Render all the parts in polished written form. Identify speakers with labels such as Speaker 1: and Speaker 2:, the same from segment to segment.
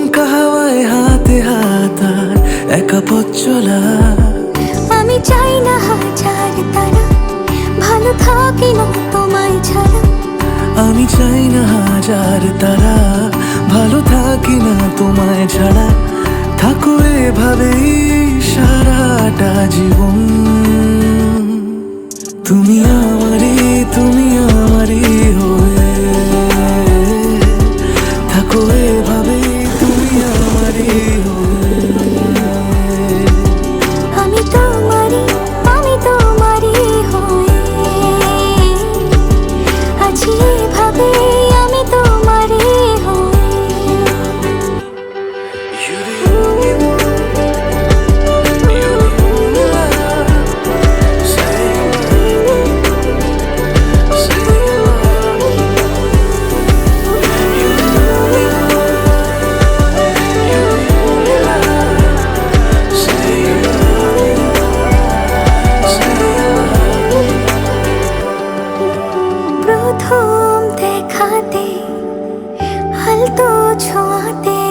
Speaker 1: দমকা হাওয়ায় হাতে হাত আর একা পথ চলা।
Speaker 2: আমি চাই না হাজার তারা, ভালো থাকি না তোমায় ছাড়া।
Speaker 1: আমি চাই না হাজার তারা, ভালো থাকি না তোমায় ছাড়া। থাকো এভাবেই সারাটা জীবন। তুমি আমারই, তুমি আমারই হয়ে থাকো এভাবেই, তুমি আমারই হয়ে।
Speaker 2: আমি তোমারই, আমি তোমারই হয়ে আছি এভাবে, আমি তোমারই হয়ে। প্রথম দেখাতে হালতো ছোঁয়াতে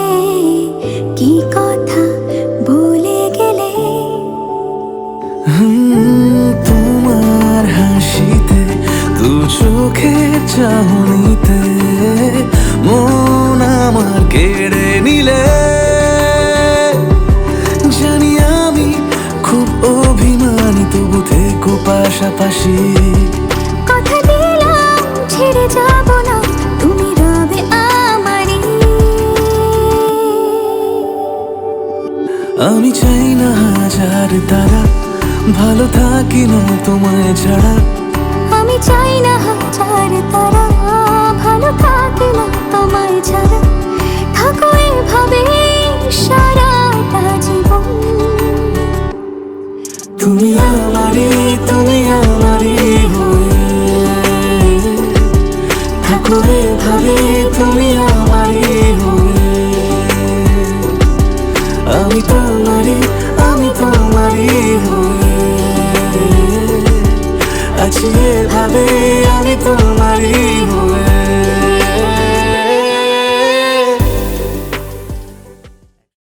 Speaker 2: কি কথা বলে গেলে।
Speaker 1: তোমার হাসিতে, দু চোখের চাহনিতে মন আমার কেড়ে নিলে। জানি আমি খুব অভিমানী, তবু থেকো পাশাপাশি।
Speaker 2: কথা দিলাম ছেড়ে যাব না, তুমি রবে আমারই।
Speaker 1: আমি চাই না হাজার তারা, ভালো থাকি না তোমায় ছাড়া।
Speaker 2: আমি চাই না হাজার তারা, ভালো থাকি না তোমায় ছাড়া। থাকো এভাবে সারাটা জীবন।
Speaker 1: তুমি আমারই, তুমি আমারই হয়ে থাকো এভাবে, তুমি আমারই হয়ে। আমি তো